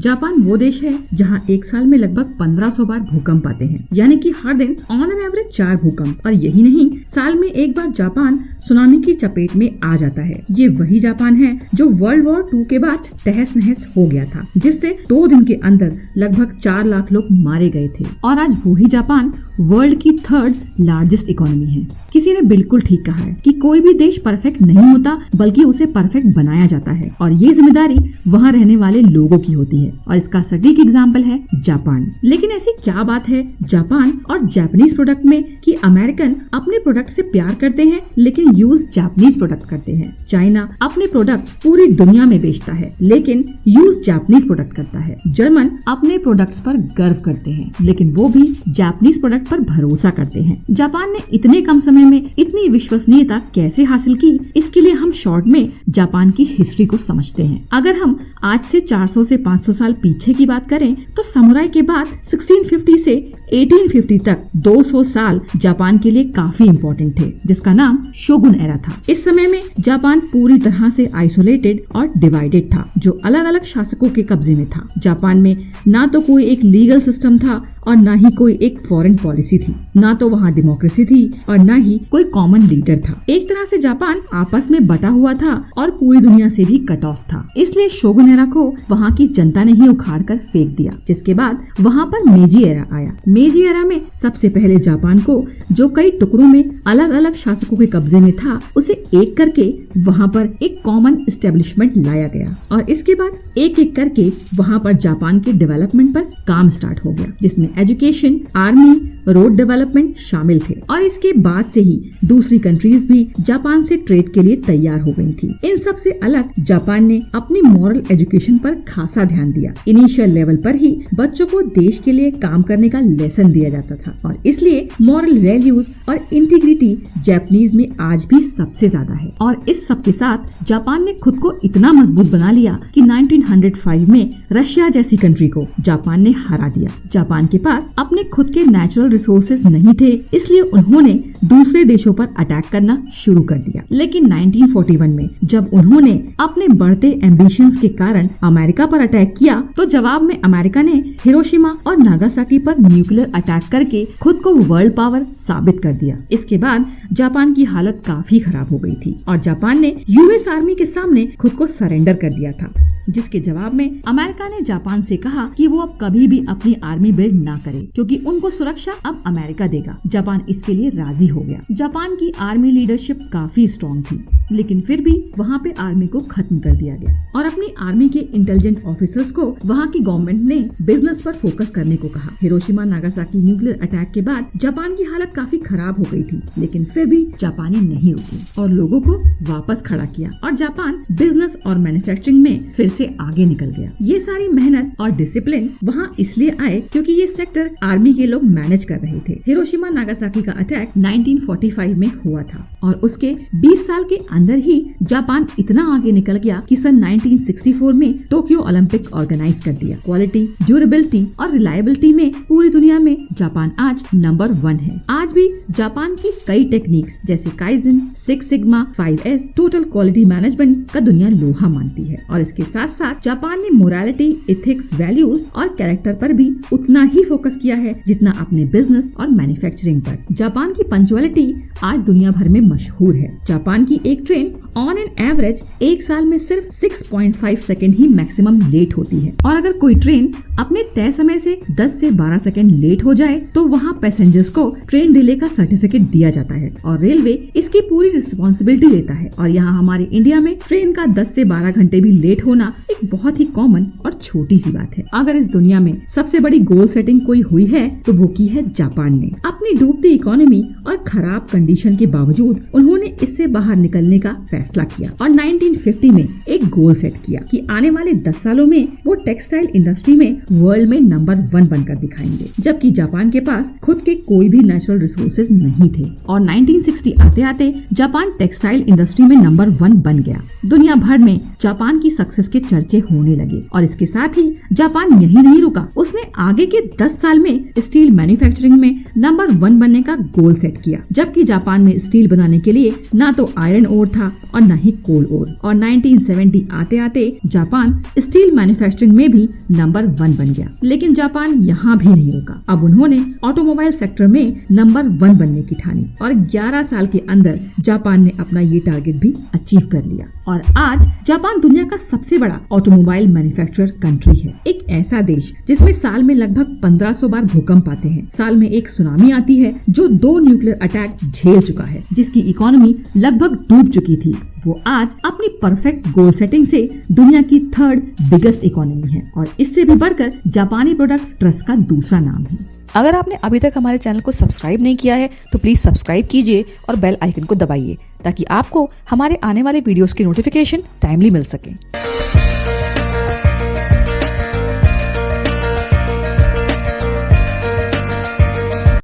Japan वो देश है जहाँ एक साल में लगभग 1500 बार भूकंप आते हैं, यानी कि हर दिन ऑन एन एवरेज 4 भूकंप। और यही नहीं, साल में एक बार जापान सुनामी की चपेट में आ जाता है। ये वही जापान है जो वर्ल्ड वॉर 2 के बाद तहस नहस हो गया था, जिससे 2 दिन के अंदर लगभग 4 लाख लोग मारे गए थे। और आज वही जापान वर्ल्ड की 3rd लार्जेस्ट इकोनॉमी है। किसी ने बिल्कुल ठीक कहा है कि कोई भी देश परफेक्ट नहीं होता, बल्कि उसे परफेक्ट बनाया जाता है, और ये जिम्मेदारी वहाँ रहने वाले लोगों की होती है। और इसका सटीक एग्जाम्पल है जापान। लेकिन ऐसी क्या बात है जापान और जापानीज प्रोडक्ट में कि अमेरिकन अपने प्रोडक्ट से प्यार करते हैं लेकिन यूज जापानीज प्रोडक्ट करते हैं। चाइना अपने प्रोडक्ट्स पूरी दुनिया में बेचता है लेकिन यूज जापानीज प्रोडक्ट करता है। जर्मन अपने प्रोडक्ट्स पर गर्व करते हैं लेकिन वो भी जापानीज प्रोडक्ट पर भरोसा करते हैं। जापान ने इतने कम समय में इतनी विश्वसनीयता कैसे हासिल की, इसके लिए हम शॉर्ट में जापान की हिस्ट्री को समझते हैं। अगर हम आज से 400 से 500 साल पीछे की बात करें तो समुराई के बाद 1650 से 1850 तक 200 साल जापान के लिए काफी इम्पोर्टेंट थे, जिसका नाम शोगुन एरा था। इस समय में जापान पूरी तरह से आइसोलेटेड और डिवाइडेड था, जो अलग अलग शासकों के कब्जे में था। जापान में ना तो कोई एक लीगल सिस्टम था और ना ही कोई एक फॉरेन पॉलिसी थी, ना तो वहाँ डेमोक्रेसी थी और ना ही कोई कॉमन लीडर था। एक तरह से जापान आपस में बटा हुआ था और पूरी दुनिया से भी कट ऑफ था। इसलिए शोगुन एरा को वहाँ की जनता ने ही उखाड़ कर फेंक दिया, जिसके बाद वहाँ पर मेजी एरा आया। मेजी एरा में सबसे पहले जापान को, जो कई टुकड़ों में अलग अलग शासकों के कब्जे में था, उसे एक करके वहाँ पर एक कॉमन एस्टेब्लिशमेंट लाया गया और इसके बाद एक एक करके वहाँ पर जापान के डेवलपमेंट पर काम स्टार्ट हो गया, जिसमें एजुकेशन, आर्मी, रोड डेवलपमेंट शामिल थे। और इसके बाद से ही दूसरी कंट्रीज भी जापान से ट्रेड के लिए तैयार हो गई थी। इन सब से अलग जापान ने अपनी मॉरल एजुकेशन पर खासा ध्यान दिया। इनिशियल लेवल पर ही बच्चों को देश के लिए काम करने का लेसन दिया जाता था और इसलिए मॉरल वैल्यूज और इंटीग्रिटी जापानीज में आज भी सबसे ज्यादा है। और इस सब के साथ जापान ने खुद को इतना मजबूत बना लिया कि 1905 में रशिया जैसी कंट्री को जापान ने हरा दिया। जापान के पास अपने खुद के नेचुरल रिसोर्सेज नहीं थे, इसलिए उन्होंने दूसरे देशों पर अटैक करना शुरू कर दिया। लेकिन 1941 में जब उन्होंने अपने बढ़ते एम्बिशंस के कारण अमेरिका पर अटैक किया, तो जवाब में अमेरिका ने हिरोशिमा और नागासाकी पर न्यूक्लियर अटैक करके खुद को वर्ल्ड पावर साबित कर दिया। इसके बाद जापान की हालत काफी खराब हो गई थी और जापान ने यूएस आर्मी के सामने खुद को सरेंडर कर दिया था, जिसके जवाब में अमेरिका ने जापान से कहा कि वो अब कभी भी अपनी आर्मी बिल्ड ना करे, क्योंकि उनको सुरक्षा अब अमेरिका देगा। जापान इसके लिए राजी हो गया। जापान की आर्मी लीडरशिप काफी स्ट्रॉन्ग थी, लेकिन फिर भी वहाँ पे आर्मी को खत्म कर दिया गया और अपनी आर्मी के इंटेलिजेंट ऑफिसर्स को वहाँ की गवर्नमेंट ने बिजनेस पर फोकस करने को कहा। हिरोशिमा नागासाकी न्यूक्लियर अटैक के बाद जापान की हालत काफी खराब हो गई थी, लेकिन फिर भी जापानी नहीं रुकी और लोगों को वापस खड़ा किया और जापान बिजनेस और मैन्युफैक्चरिंग में फिर से आगे निकल गया। ये सारी मेहनत और डिसिप्लिन वहाँ इसलिए आए क्योंकि ये सेक्टर आर्मी के लोग मैनेज कर रहे थे। हिरोशिमा नागासाकी का अटैक 1945 में हुआ था और उसके 20 साल के अंदर ही जापान इतना आगे निकल गया कि सन 1964 में टोक्यो ओलंपिक ऑर्गेनाइज कर दिया। क्वालिटी, ड्यूरेबिलिटी और रिलायबिलिटी में पूरी दुनिया में जापान आज नंबर 1 है। आज भी जापान की कई टेक्निक्स जैसे kaizen, 6 sigma, 5S, total quality management का दुनिया लोहा मानती है और इसके साथ साथ जापान ने मोरालिटी, एथिक्स, वैल्यूज और कैरेक्टर पर भी उतना ही फोकस किया है जितना अपने बिजनेस और मैन्युफैक्चरिंग पर। जापान की पंक्चुअलिटी आज दुनिया भर में मशहूर है। जापान की एक ट्रेन ऑन एन एवरेज एक साल में सिर्फ 6.5 सेकेंड ही मैक्सिमम लेट होती है और अगर कोई ट्रेन अपने तय समय से 10 से 12 सेकेंड लेट हो जाए तो वहाँ पैसेंजर्स को ट्रेन डिले का सर्टिफिकेट दिया जाता है और रेलवे इसकी पूरी रिस्पॉन्सिबिलिटी लेता है। और यहाँ हमारे इंडिया में ट्रेन का 10 से 12 घंटे भी लेट होना एक बहुत ही कॉमन और छोटी सी बात है। अगर इस दुनिया में सबसे बड़ी गोल सेटिंग कोई हुई है तो वो की है जापान ने। अपनी डूबती इकोनॉमी और खराब कंडीशन के बावजूद उन्होंने इससे बाहर निकलने का फैसला किया और 1950 में एक गोल सेट किया कि आने वाले 10 सालों में वो टेक्सटाइल इंडस्ट्री में वर्ल्ड में नंबर 1 बनकर दिखाएंगे, जबकि जापान के पास खुद के कोई भी नेचुरल रिसोर्सेज नहीं थे। और 1960 आते आते जापान टेक्सटाइल इंडस्ट्री में नंबर 1 बन गया। दुनिया भर में जापान की सक्सेस के चर्चे होने लगे और इसके साथ ही जापान यही नहीं रुका, उसने आगे के 10 साल में स्टील मैन्युफैक्चरिंग में नंबर 1 बनने का गोल सेट किया। जबकि जापान में स्टील बनाने के लिए ना तो आयरन ओर था और न ही कोल ओर, और 1970 आते आते जापान स्टील मैन्युफैक्चरिंग में भी नंबर 1 बन गया। लेकिन जापान यहाँ भी नहीं रुका। अब उन्होंने ऑटोमोबाइल सेक्टर में नंबर 1 बनने की ठानी और 11 साल के अंदर जापान ने अपना ये टारगेट भी अचीव कर लिया और आज जापान दुनिया का सबसे बड़ा ऑटोमोबाइल मैन्युफैक्चरर कंट्री है। एक ऐसा देश जिसमें साल में लगभग 1500 बार भूकंप आते हैं, साल में एक सुनामी आती है जो 2 न्यूक्लियर अटैक झेल चुका है, जिसकी इकोनॉमी लगभग डूब चुकी थी, वो आज अपनी परफेक्ट गोल सेटिंग से दुनिया की 3rd बिगेस्ट इकोनॉमी है और इससे भी बढ़कर जापानी प्रोडक्ट्स ट्रस्ट का दूसरा नाम है। अगर आपने अभी तक हमारे चैनल को सब्सक्राइब नहीं किया है तो प्लीज सब्सक्राइब कीजिए और बेल आइकन को दबाइए ताकि आपको हमारे आने वाले वीडियोस की नोटिफिकेशन टाइमली मिल सके।